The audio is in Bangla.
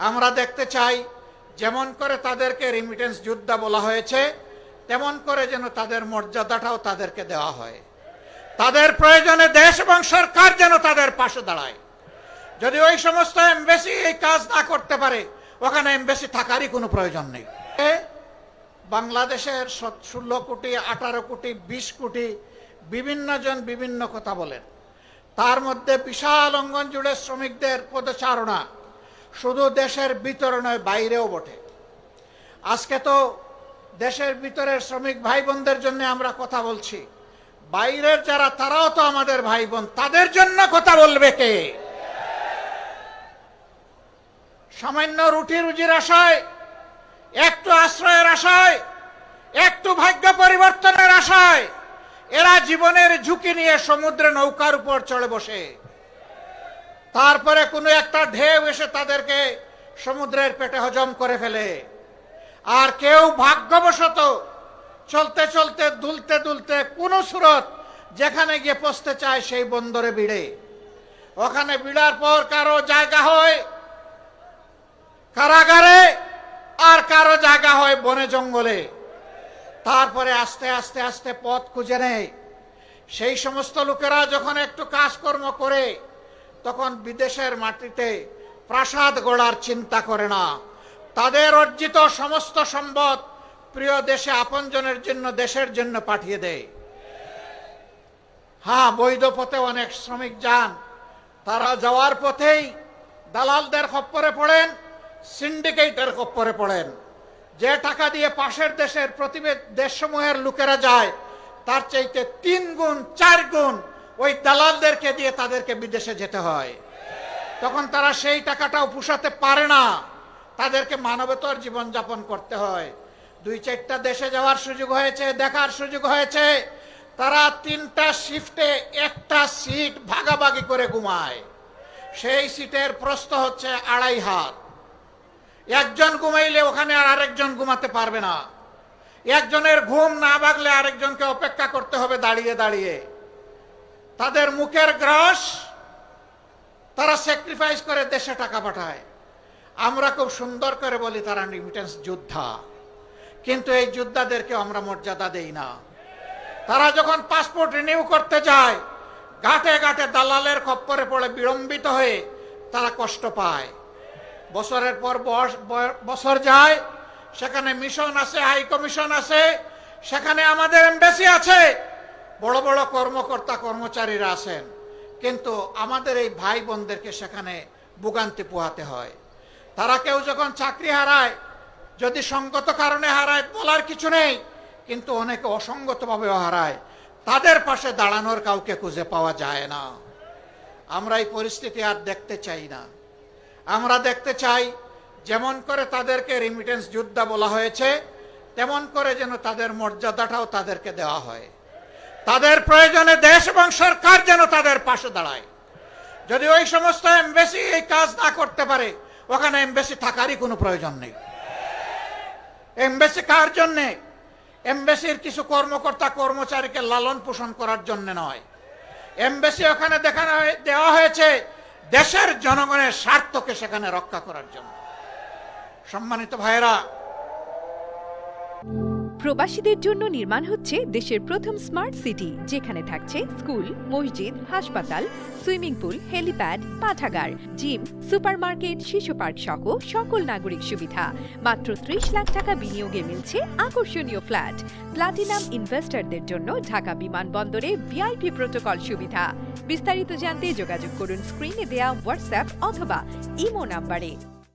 আমরা দেখতে চাই যেমন করে তাদেরকে রেমিটেন্স যোদ্ধা বলা হয়েছে তেমন করে যেন তাদের মর্যাদাটাও তাদেরকে দেওয়া হয়। তাদের প্রয়োজনে দেশ এবং সরকার যেন তাদের পাশে দাঁড়ায়। যদি ওই সমস্ত এমবেসি এই কাজ না করতে পারে, ওখানে এমবেসি থাকারই কোনো প্রয়োজন নেই। বাংলাদেশের 16 কোটি, 18 কোটি, 20 কোটি বিভিন্ন জন বিভিন্ন কথা বলেন। তার মধ্যে বিশাল অঙ্গন জুড়ে শ্রমিকদের পদচারণা শুধু দেশের ভিতরে নয়, বাইরেও বটে। আজকে তো দেশের ভিতরের শ্রমিক ভাই বোনদের জন্য আমরা কথা বলছি, বাইরের যারা তারাও তো আমাদের ভাই বোন, তাদের জন্য কথা বলবে কে? সামান্য রুটি রুজির আশায়, একটু আশ্রয়ের আশায়, একটু ভাগ্য পরিবর্তনের আশায় এরা জীবনের ঝুঁকি নিয়ে সমুদ্রে নৌকার উপর চড়ে বসে, তারপরে কোনো একটা ঢেউ এসে তাদেরকে সমুদ্রের পেটে হজম করে ফেলে। আর কেউ ভাগ্যবশত চলতে চলতে দুলতে দুলতে কোন সুরত যেখানে গিয়ে পৌঁছতে চায় সেই বন্দরে ভিড়ে। ওখানে ভিড়ার পর কারো জায়গা হয় কারাগারে, আর কারো জায়গা হয় বনে জঙ্গলে। তারপরে আস্তে আস্তে আস্তে পথ খুঁজে নেয়। সেই সমস্ত লোকেরা যখন একটু কাজকর্ম করে, তখন বিদেশের মাটিতে প্রাসাদ গড়ার চিন্তা করে না। তাদের অর্জিত সমস্ত সম্পদ প্রিয় দেশে আপনজনের জন্য, দেশের জন্য পাঠিয়ে দেয়। হ্যাঁ, বৈধ পথে অনেক শ্রমিক যান, তারা যাওয়ার পথেই দালালদের খপ্পরে পড়েন, সিন্ডিকেটের খপ্পরে পড়েন। যে টাকা দিয়ে পাশের দেশের প্রতিবেশী দেশসমূহের লোকেরা যায়, তার চাইতে 3 গুণ 4 গুণ ওই দালালদেরকে দিয়ে তাদেরকে বিদেশে যেতে হয়। তখন তারা সেই টাকাটাও পুষাতে পারে না, তাদেরকে মানবেতর জীবনযাপন করতে হয়। 2-4টা দেশে যাওয়ার সুযোগ হয়েছে, দেখার সুযোগ হয়েছে, তারা 3টা শিফটে একটা সিট ভাগাভাগি করে ঘুমায়। সেই সিটের প্রস্থ হচ্ছে 2.5 হাত। একজন ঘুমাইলে ওখানে আর আরেকজন ঘুমাতে পারবে না। একজনের ঘুম না ভাগলে আরেকজনকে অপেক্ষা করতে হবে দাঁড়িয়ে দাঁড়িয়ে। তাদের মুখের গ্রাস তারা স্যাক্রিফাইস করে দেশে টাকা পাঠায়। আমরা খুব সুন্দর করে বলি তারা রেমিটেন্স যোদ্ধা, কিন্তু এই যোদ্ধাদেরকে আমরা মর্যাদা দেই না। তারা যখন পাসপোর্ট রিনিউ করতে যায়, ঘাটে ঘাটে দালালের খপ্পরে পড়ে বিড়ম্বিত হয়ে তারা কষ্ট পায়। বছরের পর বছর যায়, সেখানে মিশন আছে, হাই কমিশন আছে, সেখানে আমাদের এমবেসি আছে, বড় বড় কর্মকর্তা কর্মচারীরা আছেন, কিন্তু আমাদের এই ভাই বোনদেরকে সেখানে ভোগান্তি পোহাতে হয়। তারা কেউ যখন চাকরি হারায়, যদি সঙ্গত কারণে হারায় বলার কিছু নেই, কিন্তু অনেকে অসঙ্গতভাবেও হারায়, তাদের পাশে দাঁড়ানোর কাউকে খুঁজে পাওয়া যায় না। আমরা এই পরিস্থিতি আর দেখতে চাই না। আমরা দেখতে চাই যেমন করে তাদেরকে রেমিটেন্স যোদ্ধা বলা হয়েছে তেমন করে যেন তাদের মর্যাদাটাও তাদেরকে দেওয়া হয়। তাদের প্রয়োজনে দেশ এবং সরকার যেন তাদের পাশে দাঁড়ায়। যদি ওই সমস্ত এমবেসি এই কাজ না করতে পারে, ওখানে এমবেসি থাকারই কোনো প্রয়োজন নেই। এমবেসি কার জন্যে? এমবেসির কিছু কর্মকর্তা কর্মচারীকে লালন পোষণ করার জন্য নয়। এমবেসি ওখানে দেওয়া হয়েছে দেশের জনগণের স্বার্থকে সেখানে রক্ষা করার জন্য। সম্মানিত ভাইরা, প্রবাসীদের জন্য নির্মাণ হচ্ছে দেশের প্রথম স্মার্ট সিটি, যেখানে থাকছে স্কুল, মসজিদ, হাসপাতাল, সুইমিং পুল, হেলিপ্যাড, পাঠাগার, জিম, সুপারমার্কেট, শিশু পার্ক সহ সকল নাগরিক সুবিধা। মাত্র 30 লাখ টাকা বিনিয়োগে মিলছে আকর্ষণীয় ফ্ল্যাট। প্লাটিনাম ইনভেস্টরদের জন্য ঢাকা বিমানবন্দরে ভিআইপি প্রোটোকল সুবিধা। বিস্তারিত জানতে যোগাযোগ করুন স্ক্রিনে দেয়া হোয়াটসঅ্যাপ অথবা ইমো নাম্বারে।